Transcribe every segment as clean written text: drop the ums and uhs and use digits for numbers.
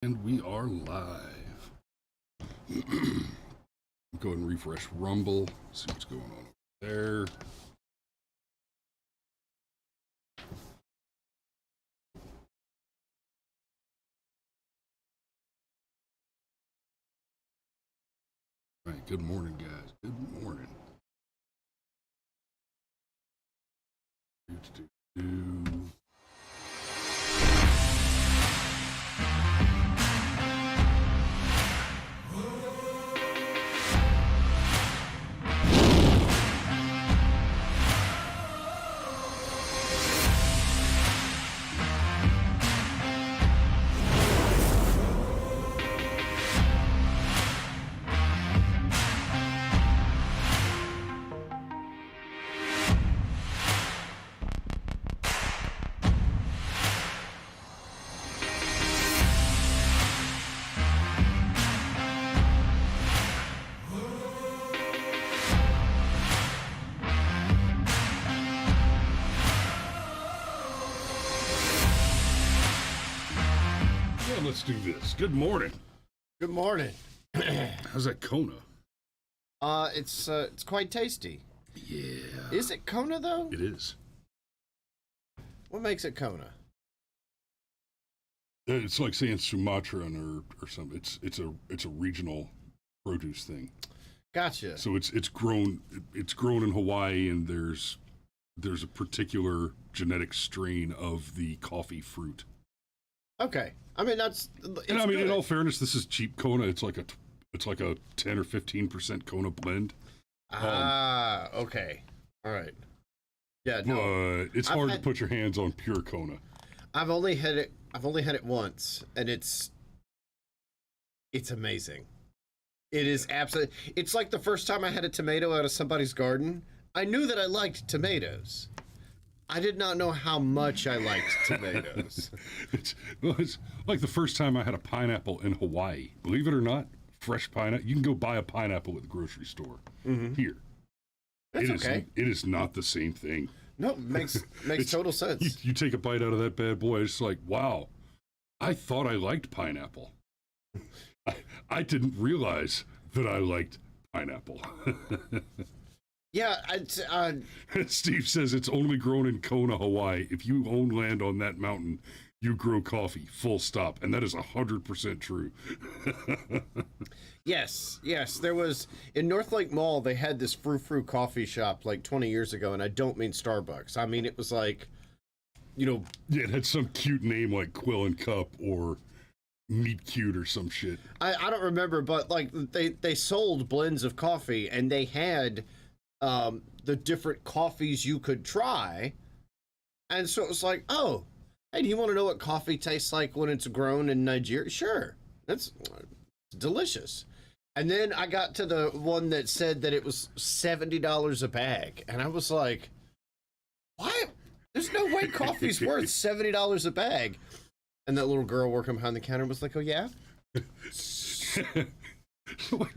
And we are live. Go ahead and refresh Rumble, see what's going on over there. All right, good morning, guys. Good morning. Let's do this. Good morning. Good morning. How's that Kona? It's quite tasty. Yeah. Is it Kona though? It is. What makes it Kona? It's like saying Sumatran or something. It's a regional produce thing. Gotcha. So it's grown in Hawaii, and there's a particular genetic strain of the coffee fruit. Okay. I mean And in all fairness, this is cheap Kona. It's like a 10 or 15% Kona blend. Okay. All right. Yeah, no. It's hard to put your hands on pure Kona. I've only had it once, and it's amazing. It is absolutely. It's like the first time I had a tomato out of somebody's garden. I knew that I liked tomatoes. I did not know how much I liked tomatoes. It's like the first time I had a pineapple in Hawaii. Believe it or not, fresh pineapple. You can go buy a pineapple at the grocery store. Mm-hmm. Here. That's okay. It is not the same thing. No, makes total sense. You take a bite out of that bad boy, it's like, wow, I thought I liked pineapple. I didn't realize that I liked pineapple. Yeah, Steve says it's only grown in Kona, Hawaii. If you own land on that mountain, you grow coffee, full stop. And that is 100% true. Yes. There was, in North Lake Mall, they had this frou-frou coffee shop like 20 years ago, and I don't mean Starbucks. I mean, it was like, Yeah, it had some cute name like Quill and Cup or Meat Cute or some shit. I don't remember, but like they sold blends of coffee, and they had the different coffees you could try. And so it was like, oh, hey, do you want to know what coffee tastes like when it's grown in Nigeria? Sure. That's delicious. And then I got to the one that said that it was $70 a bag. And I was like, what? There's no way coffee's worth $70 a bag. And that little girl working behind the counter was like, oh, yeah?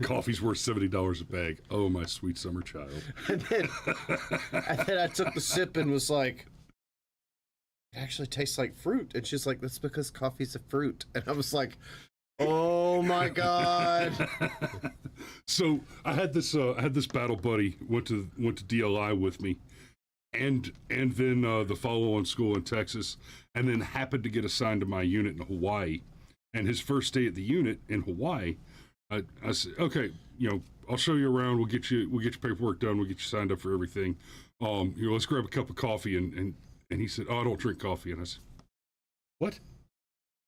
Coffee's worth $70 a bag. Oh, my sweet summer child. And then I took the sip and was like, it actually tastes like fruit. And she's like, that's because coffee's a fruit. And I was like, oh my God. So I had this battle buddy went to DLI with me, and then the follow-on school in Texas, and then happened to get assigned to my unit in Hawaii. And his first day at the unit in Hawaii, I said, okay, I'll show you around. We'll get your paperwork done. We'll get you signed up for everything. Let's grab a cup of coffee. And he said, oh, I don't drink coffee. And I said, what?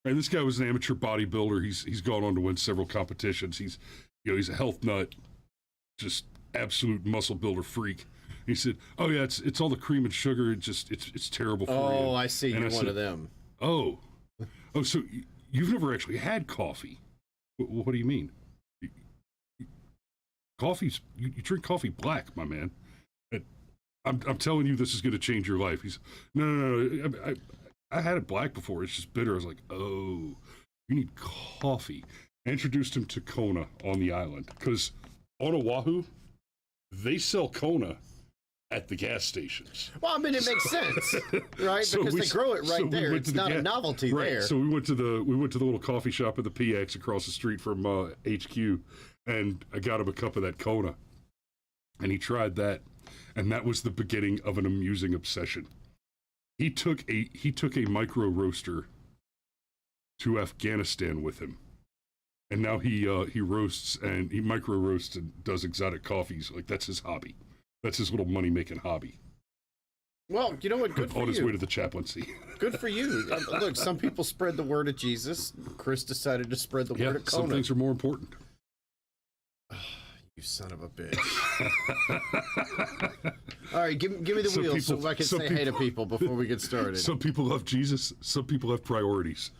And this guy was an amateur bodybuilder. He's gone on to win several competitions. He's a health nut, just absolute muscle builder freak. He said, oh yeah, it's all the cream and sugar. It's terrible for you. Oh, I see. You're one of them. Oh, so you've never actually had coffee. What do you mean? Coffee's you drink coffee black, my man. I'm telling you, this is going to change your life. He's no. I had it black before. It's just bitter. I was like, oh, you need coffee. I introduced him to Kona on the island because on Oahu, they sell Kona at the gas stations. Well, I mean, it makes sense, right? So because they grow it right there. It's not a novelty right. there. So we went to the little coffee shop at the PX across the street from HQ, and I got him a cup of that Kona, and he tried that, and that was the beginning of an amusing obsession. He took a micro roaster to Afghanistan with him, and now he roasts and he micro roasts and does exotic coffees. Like, that's his hobby. That's his little money making hobby. Well, you know what? Good for you. On his way to the chaplaincy. Good for you. Look, some people spread the word of Jesus. Chris decided to spread the word of Kona. Some things are more important. You son of a bitch. All right, give me the wheel so I can say hey to people before we get started. Some people love Jesus. Some people have priorities.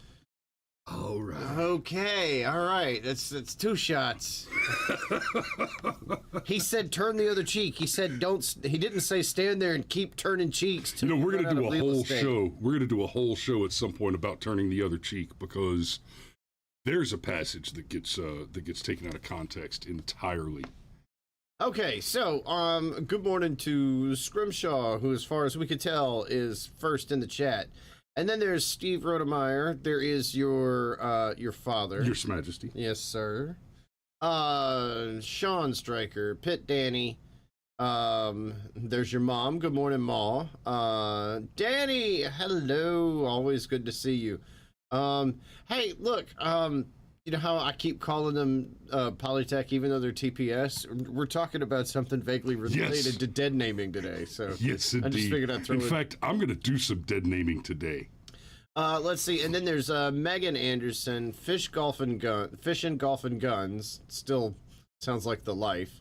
All right. Okay, all right. That's 2 shots. He said turn the other cheek. He said don't. He didn't say stand there and keep turning cheeks. We're gonna do a whole show. We're gonna do a whole show at some point about turning the other cheek, because there's a passage that gets taken out of context entirely. Okay, so good morning to Scrimshaw, who, as far as we could tell, is first in the chat. And then there's Steve Rodemeyer. There is your father. Your Majesty. Yes, sir. Sean Stryker, Pitt Danny. There's your mom. Good morning, Ma. Danny, hello. Always good to see you. Hey, look, you know how I keep calling them Polytech even though they're TPS? We're talking about something vaguely related to dead naming today. So yes, indeed. I just figured I'd throw In fact, I'm going to do some dead naming today. Let's see. And then there's Megan Anderson, Fish, Golf, and Guns. Still sounds like the life.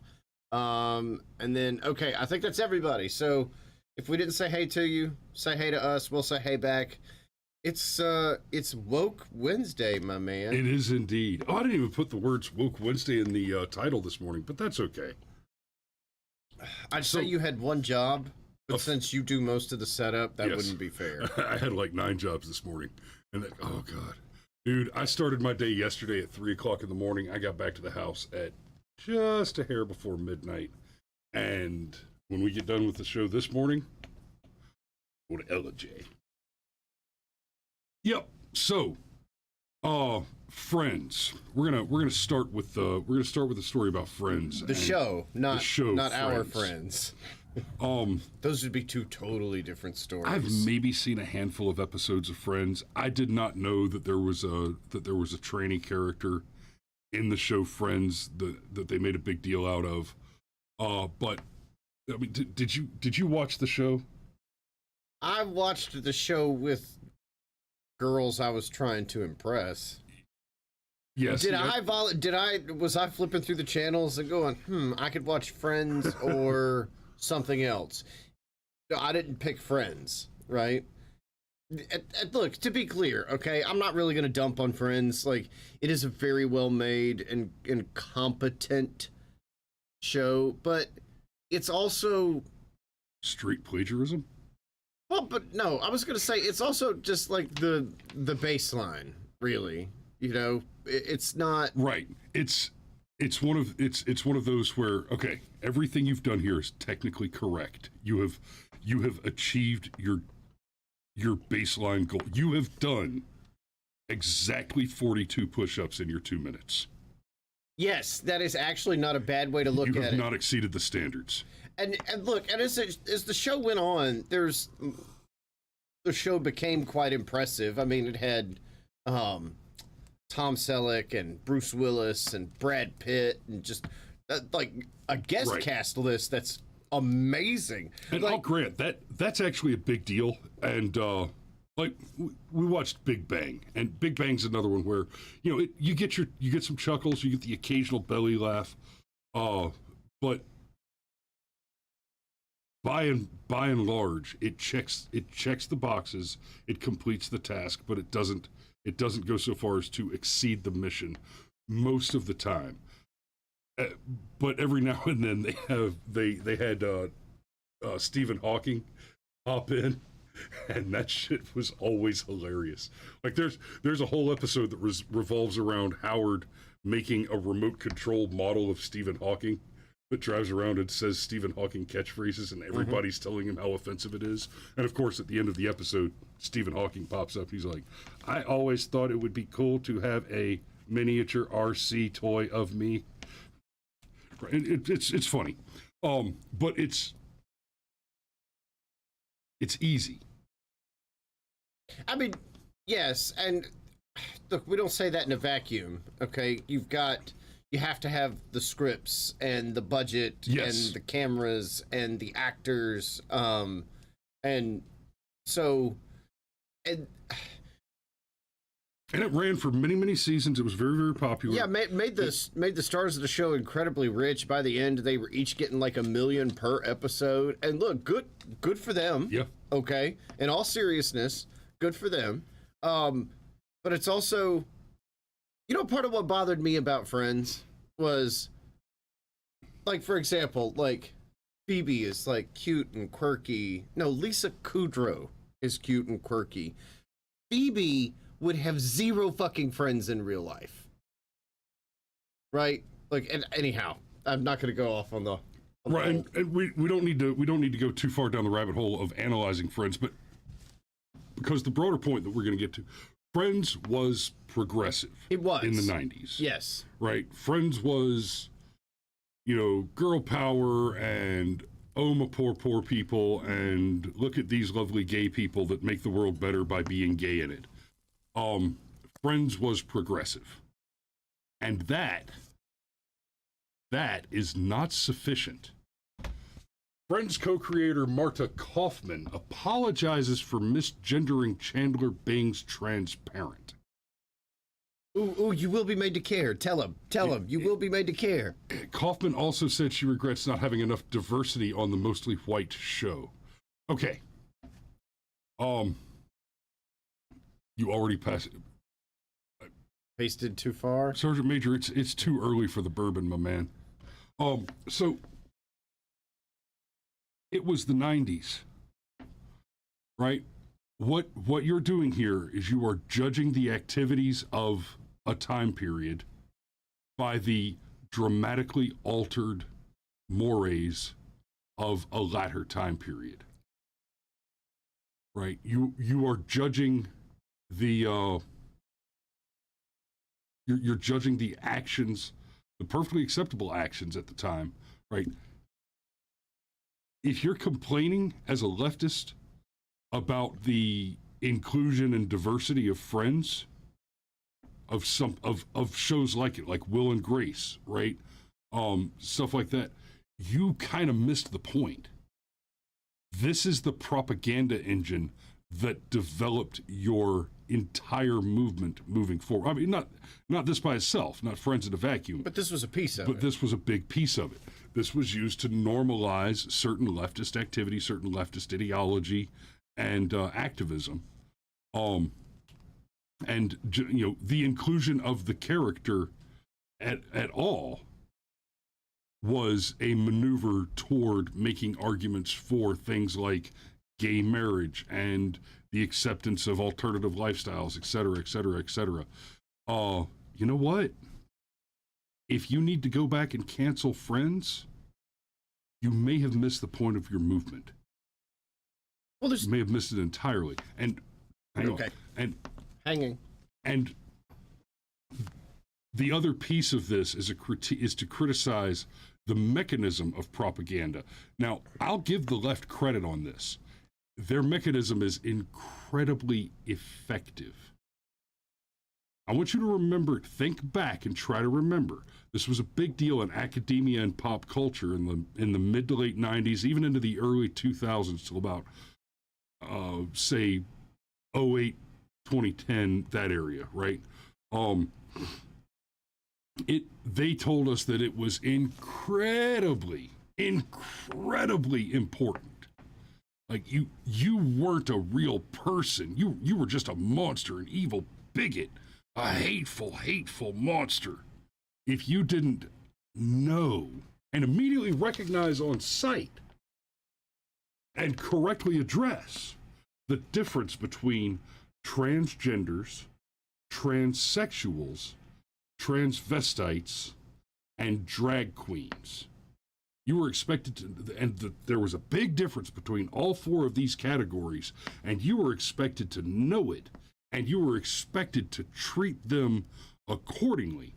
And then, okay, I think that's everybody. So if we didn't say hey to you, say hey to us. We'll say hey back. It's Woke Wednesday, my man. It is indeed. Oh, I didn't even put the words Woke Wednesday in the title this morning, but that's okay. I'd say you had one job, but since you do most of the setup, that wouldn't be fair. I had like 9 jobs this morning. And oh, God. Dude, I started my day yesterday at 3 o'clock in the morning. I got back to the house at just a hair before midnight. And when we get done with the show this morning, go to LJ. Yep. So, Friends. We're gonna start with the story about Friends. Not Friends. Our Friends. Those would be 2 totally different stories. I've maybe seen a handful of episodes of Friends. I did not know that there was a Tranny character in the show Friends that they made a big deal out of. But I mean, did you watch the show? I watched the show with girls I was trying to impress. Yes. Was I flipping through the channels and going, I could watch Friends or something else? No, I didn't pick Friends, right? Look, to be clear, okay, I'm not really going to dump on Friends. Like, it is a very well made and competent show, but it's also street plagiarism. Well, but no, I was going to say it's also just like the baseline, really. You know, it's not right. It's one of those where, okay, everything you've done here is technically correct. You have achieved your baseline goal. You have done exactly 42 push-ups in your 2 minutes. Yes, that is actually not a bad way to look at it. You have not exceeded the standards. And look, and as the show went on, the show became quite impressive. I mean, it had Tom Selleck and Bruce Willis and Brad Pitt and just like a guest cast list that's amazing. And I'll grant that's actually a big deal. And like we watched Big Bang, and Big Bang's another one where you get some chuckles, you get the occasional belly laugh, but by and large, it checks the boxes, it completes the task, but it doesn't go so far as to exceed the mission most of the time. But every now and then they had Stephen Hawking hop in, and that shit was always hilarious. Like there's a whole episode that revolves around Howard making a remote control model of Stephen Hawking that drives around and says Stephen Hawking catchphrases, and everybody's telling him how offensive it is. And of course, at the end of the episode, Stephen Hawking pops up. He's like, "I always thought it would be cool to have a miniature RC toy of me." And it's funny, but it's easy. I mean, yes, and look, we don't say that in a vacuum, okay? You have to have the scripts and the budget Yes. and the cameras and the actors, and so, and it ran for many, many seasons. It was very, very popular. yeah, made the stars of the show incredibly rich. By the end, they were each getting like $1 million per episode, and look, good for them. Yeah. Okay, in all seriousness, good for them. But it's also, part of what bothered me about Friends was, like, for example, like, Phoebe is, like, cute and quirky. No, Lisa Kudrow is cute and quirky. Phoebe would have 0 fucking friends in real life. Right? Like, and anyhow, I'm not going to go off on the... Right, and we don't need to go too far down the rabbit hole of analyzing Friends, but because the broader point that we're going to get to, Friends was progressive. It was. In the 90s. Yes. Right? Friends was, girl power and, oh, my poor people, and look at these lovely gay people that make the world better by being gay in it. Friends was progressive. And that is not sufficient. Friends co-creator Marta Kaufman apologizes for misgendering Chandler Bing's transparent. Ooh, you will be made to care. Tell him, you will be made to care. Kaufman also said she regrets not having enough diversity on the mostly white show. Okay. You already passed it. Pasted too far? Sergeant Major, it's too early for the bourbon, my man. So it was the 90s, right? What you're doing here is you are judging the activities of a time period by the dramatically altered mores of a latter time period, right? You are judging the you're judging the actions, the perfectly acceptable actions at the time, right? If you're complaining as a leftist about the inclusion and diversity of Friends, of shows like it, like Will and Grace, right? Stuff like that, you kind of missed the point. This is the propaganda engine that developed your entire movement moving forward. I mean, not this by itself, not Friends in a vacuum. But this was a piece of it. But this was a big piece of it. This was used to normalize certain leftist activity, certain leftist ideology, and activism. And the inclusion of the character at all was a maneuver toward making arguments for things like gay marriage and the acceptance of alternative lifestyles, et cetera, et cetera, et cetera. You know what? If you need to go back and cancel Friends, you may have missed the point of your movement. Well, you may have missed it entirely. And hang okay. on. Hanging. And the other piece of this is to criticize the mechanism of propaganda. Now, I'll give the left credit on this. Their mechanism is incredibly effective. I want you to remember, think back and try to remember. This was a big deal in academia and pop culture in the mid to late 90s, even into the early 2000s till about, say, 08, 2010, that area, right? They told us that it was incredibly important. Like you weren't a real person. You were just a monster, an evil bigot, a hateful monster. If you didn't know and immediately recognize on sight and correctly address the difference between transgenders, transsexuals, transvestites, and drag queens, You were expected to, there was a big difference between all four of these categories, and you were expected to know it, and you were expected to treat them accordingly.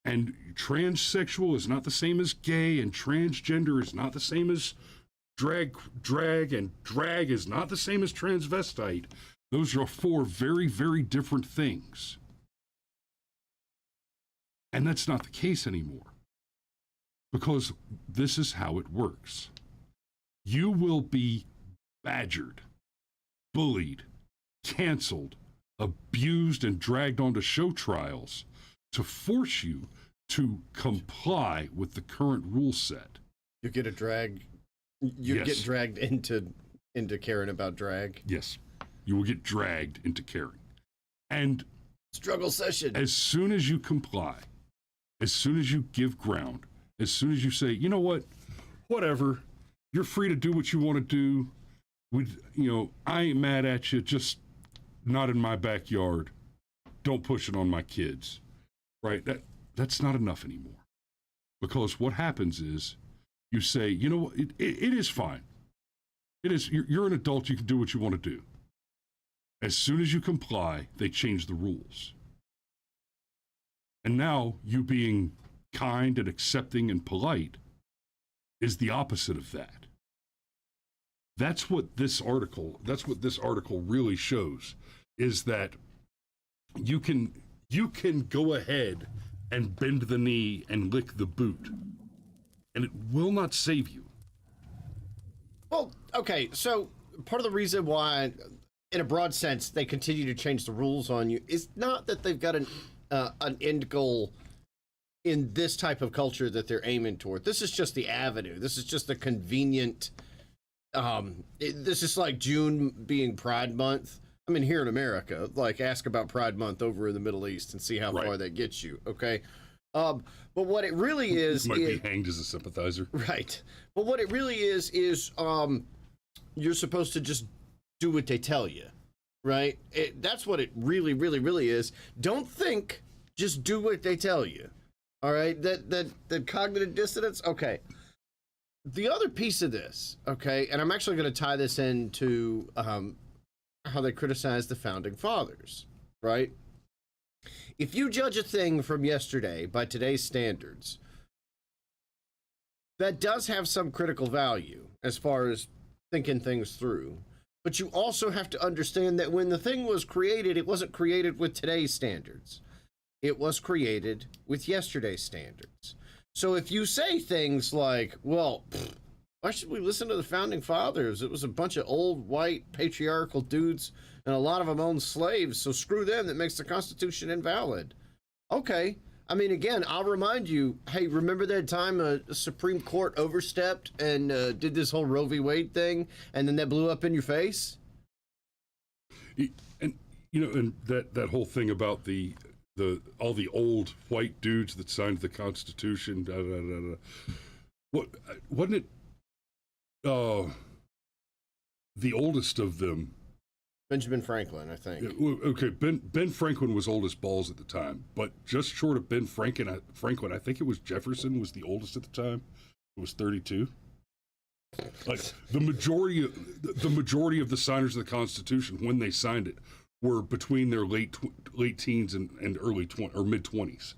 And transsexual is not the same as gay, and transgender is not the same as drag, and drag is not the same as transvestite. Those are four very, very different things. And that's not the case anymore. Because this is how it works. You will be badgered, bullied, canceled, abused, and dragged onto show trials to force you to comply with the current rule set. You get dragged into caring about drag. Yes. You will get dragged into caring. And struggle session. As soon as you comply, as soon as you give ground, as soon as you say, you know what, whatever, you're free to do what you want to do. I ain't mad at you, just not in my backyard. Don't push it on my kids, right? That's not enough anymore. Because what happens is you say, you know what, it is fine. It is, you're an adult, you can do what you want to do. As soon as you comply, they change the rules. And now you being kind and accepting and polite is the opposite of that. That's what this article really shows, is that you can go ahead and bend the knee and lick the boot, and it will not save you. Well, okay, so part of the reason why, in a broad sense, they continue to change the rules on you is not that they've got an end goal in this type of culture that they're aiming toward. This is just the avenue. This is just a convenient, this is like June being Pride Month. I mean, here in America, like, ask about Pride Month over in the Middle East and see how far that gets you, okay? But what it really is... You might be hanged as a sympathizer. Right. But what it really is you're supposed to just do what they tell you, right? That's what it really, really, really is. Don't think, just do what they tell you. All right, that cognitive dissonance. Okay, the other piece of this, okay, and I'm actually going to tie this into how they criticize the founding fathers, right? If you judge a thing from yesterday by today's standards, that does have some critical value as far as thinking things through. But you also have to understand that when the thing was created, it wasn't created with today's standards. It was created with yesterday's standards. So if you say things like, well, why should we listen to the founding fathers? It was a bunch of old, white, patriarchal dudes, and a lot of them owned slaves, so screw them, that makes the Constitution invalid. Okay. I mean, again, I'll remind you, hey, remember that time a Supreme Court overstepped and did this whole Roe v. Wade thing, and then that blew up in your face? And, and that whole thing about all the old white dudes that signed the Constitution, What wasn't it? The oldest of them, Benjamin Franklin, I think. Okay, Ben Franklin was old as balls at the time, but just short of Ben Franklin, I think it was Jefferson was the oldest at the time. It was 32. Like the majority of the signers of the Constitution, when they signed it, were between their late teens and early mid 20s.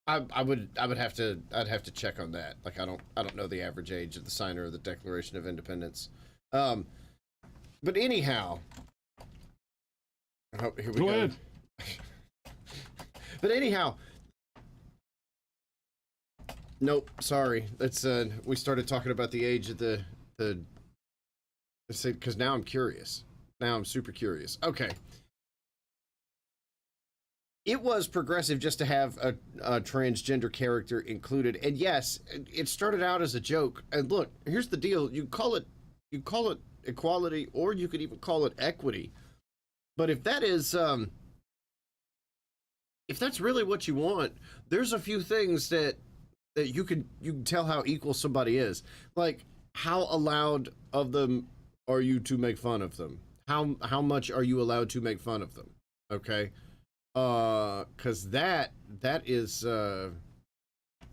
I'd have to check on that. Like I don't know the average age of the signer of the Declaration of Independence. But anyhow, here we go. Ahead. But anyhow, nope. Sorry, it's we started talking about the age of the. Because now I'm curious. Now I'm super curious. Okay. It was progressive just to have a transgender character included, and yes, it started out as a joke. And look, here's the deal: you call it equality, or you could even call it equity. But if that is, if that's really what you want, there's a few things that you can tell how equal somebody is. Like, how allowed of them are you to make fun of them? How much are you allowed to make fun of them? Okay. Because that is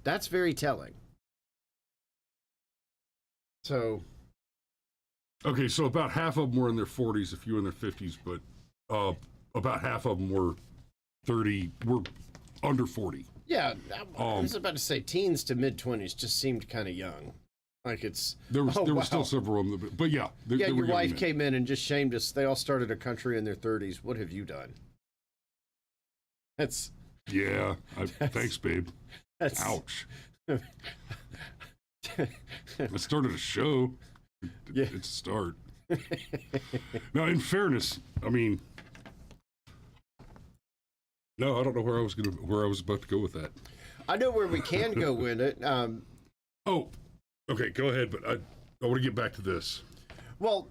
that's very telling. So, Okay, so about half of them were in their 40s, a few in their 50s, but about half of them were under 40. yeah, I was about to say teens to mid-20s just seemed kind of young. Like there were still several of them, but yeah. Your wife came in and just shamed us. They all started a country in their 30s. What have you done? Yeah, thanks, babe. Ouch. I started a show. Yeah. It's a start. Now, in fairness, I mean, no, I don't know where I was about to go with that. I know where we can go with it. Okay, go ahead, but I want to get back to this. Well,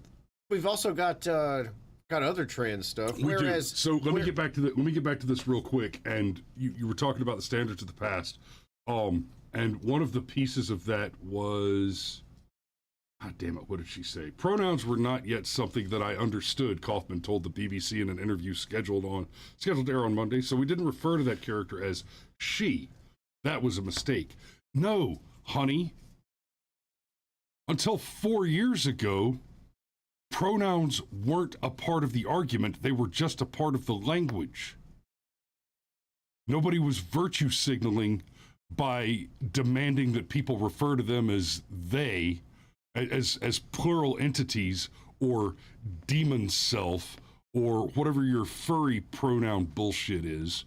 we've also got other trans stuff. We do. So let me get back to this real quick. And you were talking about the standards of the past, and one of the pieces of that was, God damn it, what did she say? Pronouns were not yet something that I understood, Kaufman told the BBC in an interview scheduled to air on Monday, so we didn't refer to that character as she. That was a mistake. No, honey. Until 4 years ago, pronouns weren't a part of the argument. They were just a part of the language. Nobody was virtue signaling by demanding that people refer to them as they, as plural entities, or demon self, or whatever your furry pronoun bullshit is.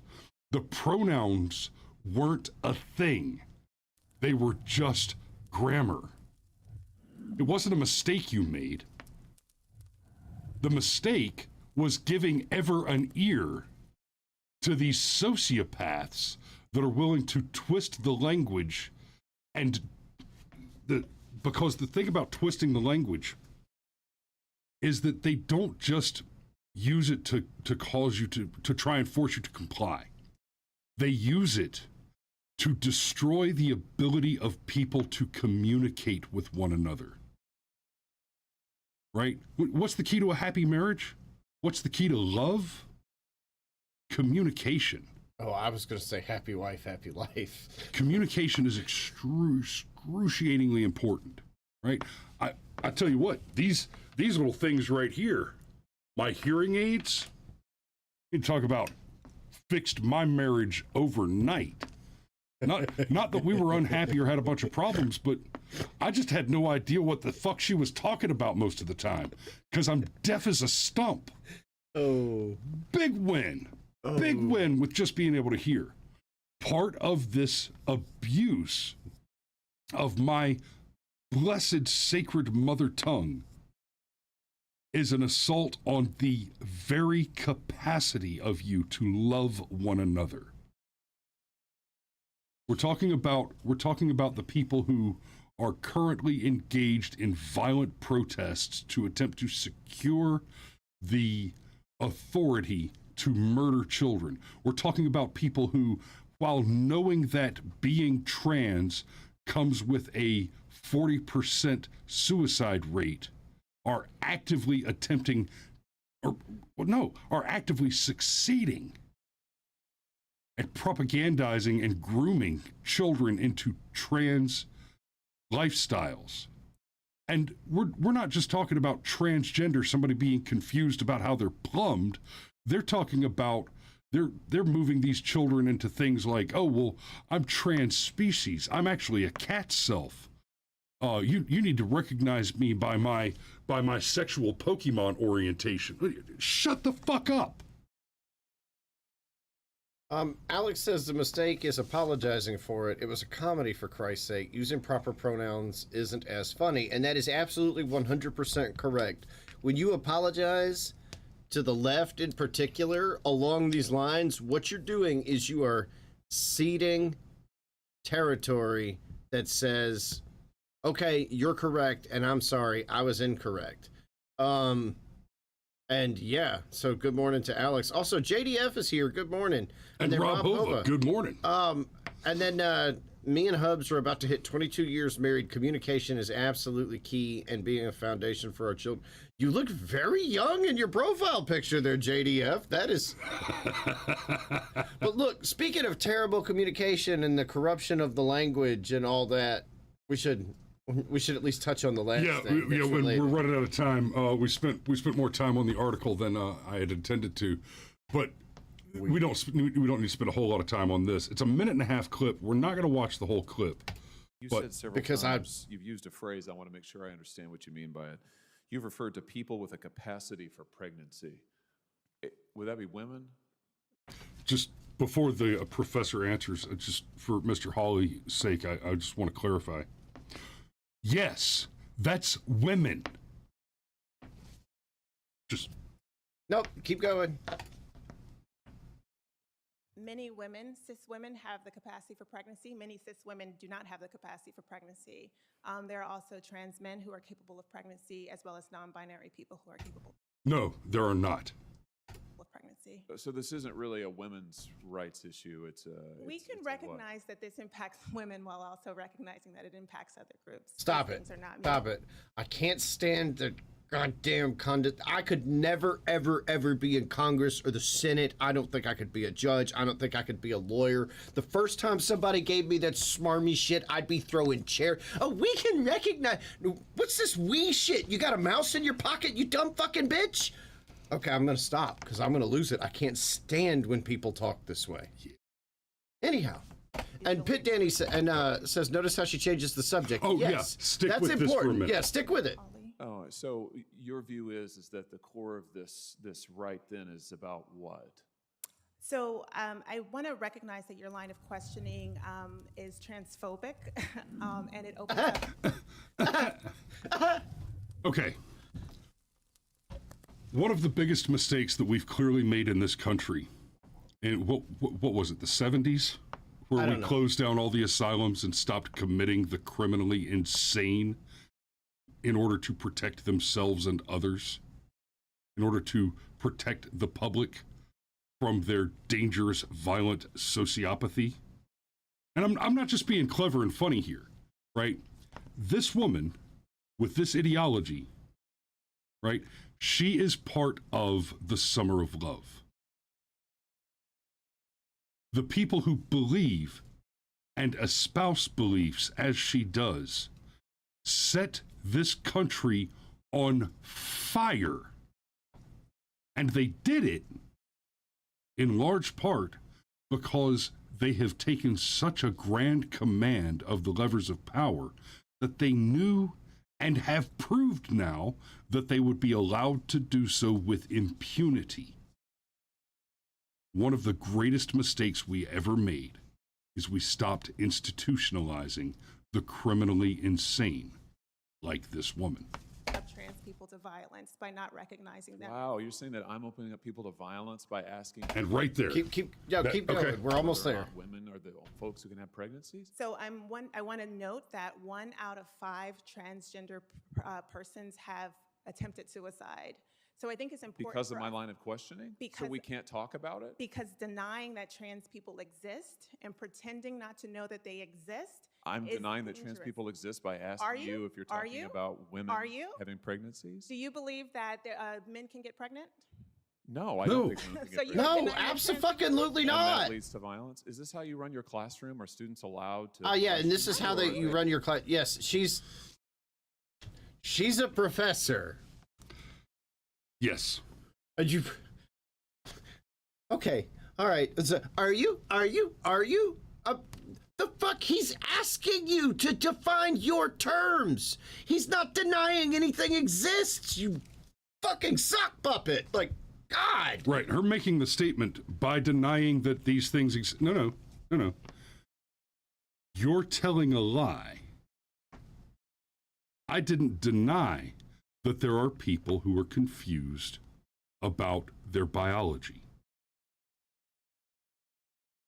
The pronouns weren't a thing. They were just grammar. It wasn't a mistake you made. The mistake was giving ever an ear to these sociopaths that are willing to twist the language, and because the thing about twisting the language is that they don't just use it to cause you to try and force you to comply. They use it to destroy the ability of people to communicate with one another. Right? What's the key to a happy marriage? What's the key to love? Communication. Oh, I was going to say happy wife, happy life. Communication is excruciatingly important, right? I tell you what, these little things right here, my hearing aids, you talk about fixed my marriage overnight. Not that we were unhappy or had a bunch of problems, but I just had no idea what the fuck she was talking about most of the time, because I'm deaf as a stump. Oh. Big win. Oh. Big win with just being able to hear. Part of this abuse of my blessed sacred mother tongue is an assault on the very capacity of you to love one another. We're talking about the people who are currently engaged in violent protests to attempt to secure the authority to murder children. We're talking about people who, while knowing that being trans comes with a 40% suicide rate, are actively actively succeeding at propagandizing and grooming children into trans lifestyles. And we're not just talking about transgender, somebody being confused about how they're plumbed. They're talking about they're moving these children into things like, oh, well, I'm trans species. I'm actually a cat self. You need to recognize me by my sexual Pokemon orientation. Shut the fuck up. Alex says the mistake is apologizing for it. It was a comedy, for Christ's sake. Using proper pronouns isn't as funny, and that is absolutely 100% correct. When you apologize to the left in particular along these lines, what you're doing is you are ceding territory that says, okay, you're correct, and I'm sorry, I was incorrect. And yeah, so good morning to Alex. Also, JDF is here. Good morning. And then Rob Hova. Good morning. And then me and Hubs are about to hit 22 years married. Communication is absolutely key and being a foundation for our children. You look very young in your profile picture there, JDF. That is. But look, speaking of terrible communication and the corruption of the language and all that, we should we should at least touch on the last Yeah, thing. when we're running out of time, we spent more time on the article than I had intended to, but we don't need to spend a whole lot of time on this. It's a 1.5-minute clip. We're not going to watch the whole clip. You said several times, you've used a phrase, I want to make sure I understand what you mean by it. You've referred to people with a capacity for pregnancy. Would that be women? Just before the professor answers, just for Mr. Hawley's sake, I just want to clarify. Yes, that's women. Just. Nope, keep going. Many women, cis women, have the capacity for pregnancy. Many cis women do not have the capacity for pregnancy. There are also trans men who are capable of pregnancy, as well as non-binary people who are capable No, there are not. of pregnancy. So this isn't really a women's rights issue. We can recognize that this impacts women while also recognizing that it impacts other groups. Stop These it. things are not Stop it. I can't stand the goddamn conduct. I could never, ever, ever be in Congress or the Senate. I don't think I could be a judge. I don't think I could be a lawyer. The first time somebody gave me that smarmy shit, I'd be throwing chair. Oh, we can recognize. What's this we shit? You got a mouse in your pocket, you dumb fucking bitch? Okay, I'm gonna stop because I'm gonna lose it. I can't stand when people talk this way. Anyhow. And Pit Danny says, notice how she changes the subject. Oh, yes, yeah. Stick that's with important. this for a minute. Yeah, stick with it. Oh, so your view is that the core of this right then is about what? So I want to recognize that your line of questioning is transphobic, and it opens up. Okay. One of the biggest mistakes that we've clearly made in this country, and what was it, the 70s? Where we closed down all the asylums and stopped committing the criminally insane in order to protect themselves and others, in order to protect the public from their dangerous, violent sociopathy. And I'm not just being clever and funny here, right? This woman with this ideology, right? She is part of the summer of love. The people who believe and espouse beliefs as she does set this country on fire. And they did it in large part because they have taken such a grand command of the levers of power that they knew and have proved now that they would be allowed to do so with impunity. One of the greatest mistakes we ever made is we stopped institutionalizing the criminally insane, like this woman. Of trans people to violence by not recognizing them. Wow, you're saying that I'm opening up people to violence by asking. And right there. Keep going. Okay. We're almost there. Women are the folks who can have pregnancies? So I want to note that 1 out of 5 transgender persons have attempted suicide. So I think it's important Because of my line of questioning? So Because- we can't talk about it? because denying that trans people exist and pretending not to know that they exist. I'm is denying that trans dangerous. people exist by Are asking you? you if you're Are talking you? about women Are you? having pregnancies. Do you believe that men can get pregnant? No, I No. don't think women can So get you- pregnant. No, Deny that abso-fucking-lutely And that not. leads to violence. Is this how you run your classroom? Are students allowed to? Oh yeah, and this question is how you, or you run your class. Yes, she's a professor. Yes. And you? Okay, all right. So, are you? The fuck? He's asking you to define your terms. He's not denying anything exists. You fucking sock puppet. Like, God. Right. Her making the statement by denying that these things exist. No. You're telling a lie. I didn't deny that there are people who are confused about their biology.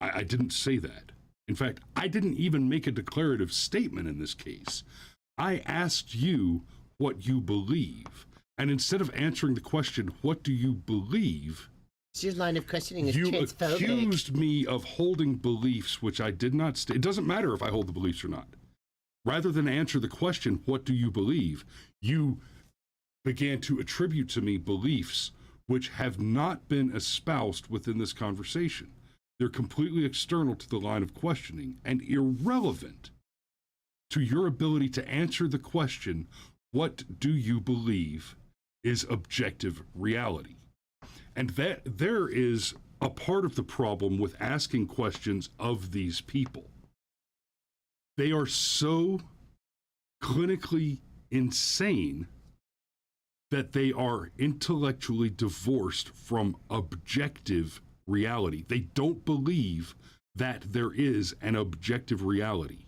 I didn't say that. In fact, I didn't even make a declarative statement in this case. I asked you what you believe. And instead of answering the question, what do you believe? Your line of questioning is You transphobic. accused me of holding beliefs which I did not state. It doesn't matter if I hold the beliefs or not. Rather than answer the question, what do you believe? You began to attribute to me beliefs which have not been espoused within this conversation. They're completely external to the line of questioning and irrelevant to your ability to answer the question, what do you believe is objective reality? And that there is a part of the problem with asking questions of these people. They are so clinically insane that they are intellectually divorced from objective reality. They don't believe that there is an objective reality.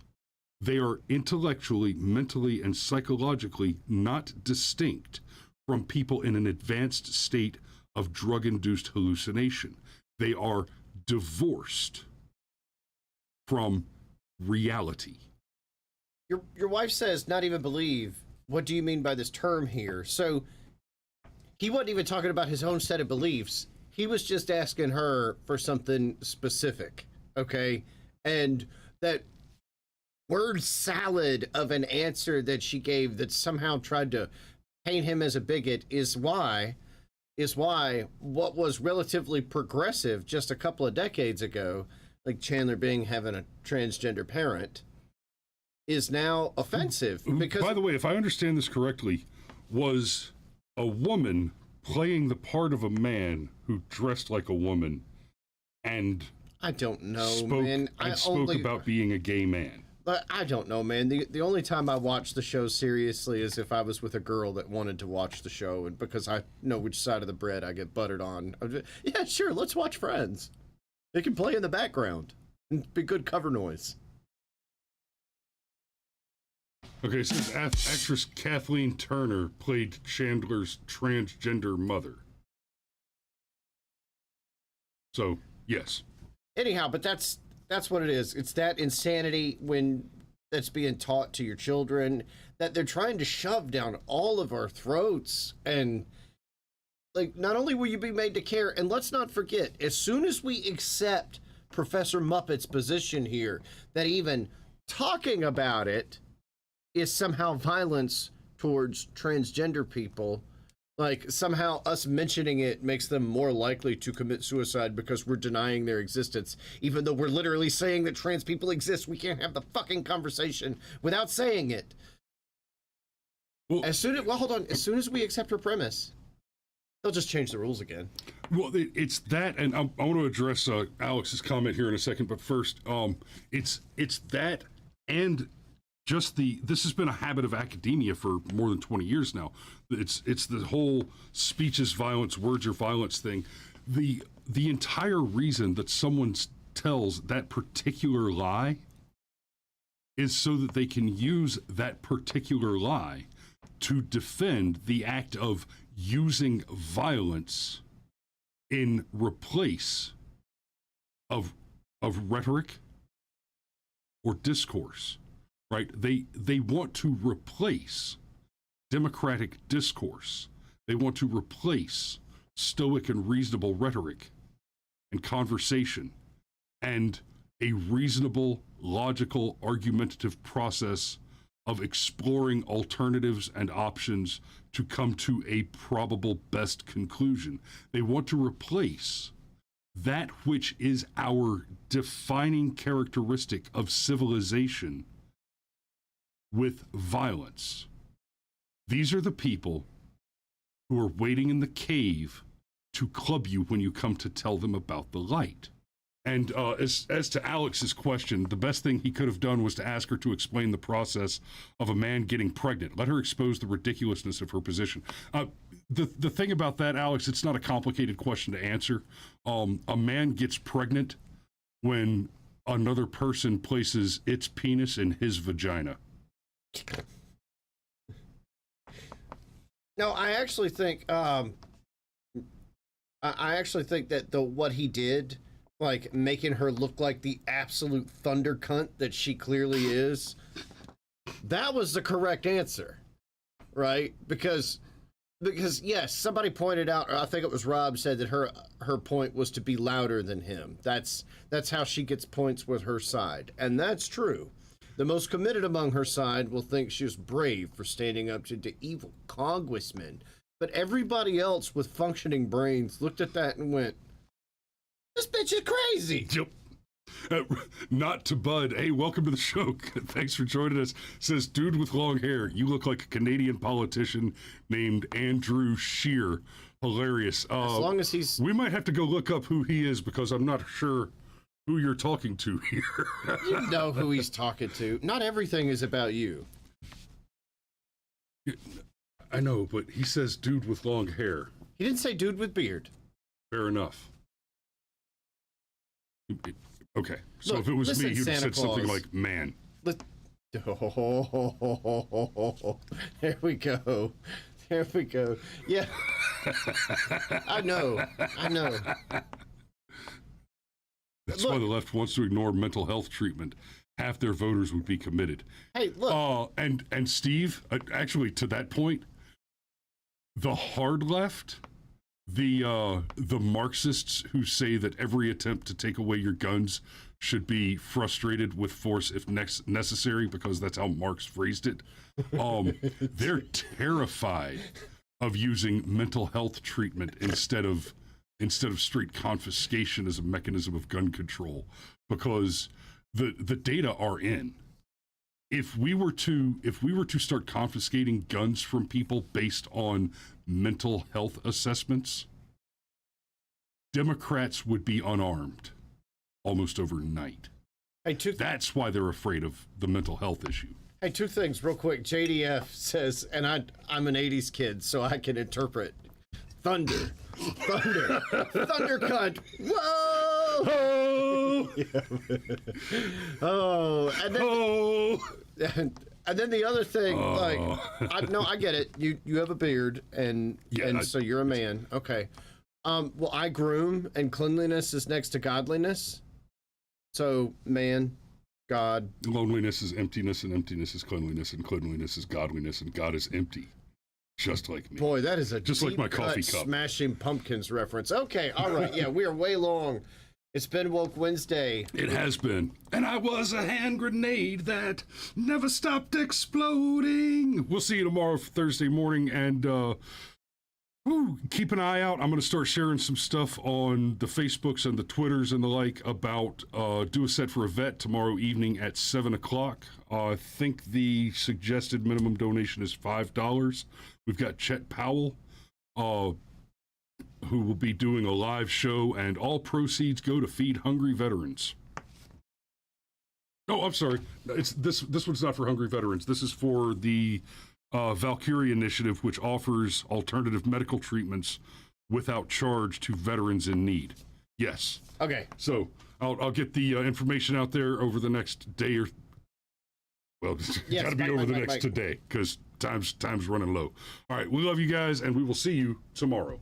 They are intellectually, mentally, and psychologically not distinct from people in an advanced state of drug-induced hallucination. They are divorced from reality. Your wife says not even believe. What do you mean by this term here? So he wasn't even talking about his own set of beliefs. He was just asking her for something specific, okay? And that word salad of an answer that she gave that somehow tried to paint him as a bigot is why what was relatively progressive just a couple of decades ago, like Chandler having a transgender parent, is now offensive. Because, by the way, if I understand this correctly, was a woman playing the part of a man who dressed like a woman and I don't know, spoke, man. spoke about being a gay man. But I don't know, man. The only time I watch the show seriously is if I was with a girl that wanted to watch the show, and because I know which side of the bread I get buttered on. Yeah, sure, let's watch Friends. They can play in the background and be good cover noise. Okay, so actress Kathleen Turner played Chandler's transgender mother. So, yes. Anyhow, but that's what it is. It's that insanity that's being taught to your children that they're trying to shove down all of our throats. And like, not only will you be made to care, and let's not forget, as soon as we accept Professor Muppet's position here, that even talking about it is somehow violence towards transgender people, like somehow us mentioning it makes them more likely to commit suicide because we're denying their existence, even though we're literally saying that trans people exist. We can't have the fucking conversation without saying it. Well, as soon as we accept her premise, they'll just change the rules again. Well, it's that, and I want to address Alex's comment here in a second, but first, it's that, and just this has been a habit of academia for more than 20 years now. It's the whole speech is violence, words are violence thing. The entire reason that someone tells that particular lie is so that they can use that particular lie to defend the act of using violence in replace of rhetoric or discourse. Right? They want to replace democratic discourse. They want to replace stoic and reasonable rhetoric and conversation and a reasonable, logical, argumentative process of exploring alternatives and options to come to a probable best conclusion. They want to replace that which is our defining characteristic of civilization with violence. These are the people who are waiting in the cave to club you when you come to tell them about the light. And as to Alex's question, the best thing he could have done was to ask her to explain the process of a man getting pregnant. Let her expose the ridiculousness of her position. The thing about that, Alex, it's not a complicated question to answer. A man gets pregnant when another person places its penis in his vagina. No, I actually think that what he did, like making her look like the absolute thunder cunt that she clearly is, that was the correct answer, right? Because yes, somebody pointed out, or I think it was Rob said that her point was to be louder than him. That's how she gets points with her side, and that's true. The most committed among her side will think she was brave for standing up to the evil congressman. But everybody else with functioning brains looked at that and went, this bitch is crazy. Yep. Not to Bud. Hey, welcome to the show. Thanks for joining us. Says, dude with long hair. You look like a Canadian politician named Andrew Scheer. Hilarious. As long as he's... We might have to go look up who he is because I'm not sure who you're talking to here. You know who he's talking to. Not everything is about you. I know, but he says dude with long hair. He didn't say dude with beard. Fair enough. Okay, so Look, if it was listen, me, you'd have Santa said something Claus. like man. There we go. There we go. Yeah. I know. That's Look. why the left wants to ignore mental health treatment. Half their voters would be committed. Hey, look. And Steve, actually, to that point, the hard left, the Marxists who say that every attempt to take away your guns should be frustrated with force if necessary, because that's how Marx phrased it. They're terrified of using mental health treatment instead of straight confiscation as a mechanism of gun control, because the data are in. If we were to start confiscating guns from people based on mental health assessments, Democrats would be unarmed almost overnight. Hey, That's why they're afraid of the mental health issue. Hey, two things real quick. JDF says, and I'm an 80s kid, so I can interpret. Thunder, thunder cunt. Whoa! Oh! Oh, and then, Oh! and then the other thing, I get it. You have a beard, and so you're a man. Okay. Well, I groom, and cleanliness is next to godliness. So, man, God. Loneliness is emptiness, and emptiness is cleanliness, and cleanliness is godliness, and God is empty. Just like me. Boy, that is a just like my coffee cup. Smashing Pumpkins reference. Okay, all right. Yeah, we are way long. It's been Woke Wednesday. It has been. And I was a hand grenade that never stopped exploding. We'll see you tomorrow for Thursday morning. And keep an eye out. I'm going to start sharing some stuff on the Facebooks and the Twitters and the like about Do a Set for a Vet tomorrow evening at 7 o'clock. I think the suggested minimum donation is $5. We've got Chet Powell, who will be doing a live show, and all proceeds go to feed hungry veterans. Oh, I'm sorry. This one's not for hungry veterans. This is for the Valkyrie Initiative, which offers alternative medical treatments without charge to veterans in need. Yes. Okay. So I'll get the information out there over the next day or. Well, it's got to be over the next today because time's running low. All right, we love you guys, and we will see you tomorrow.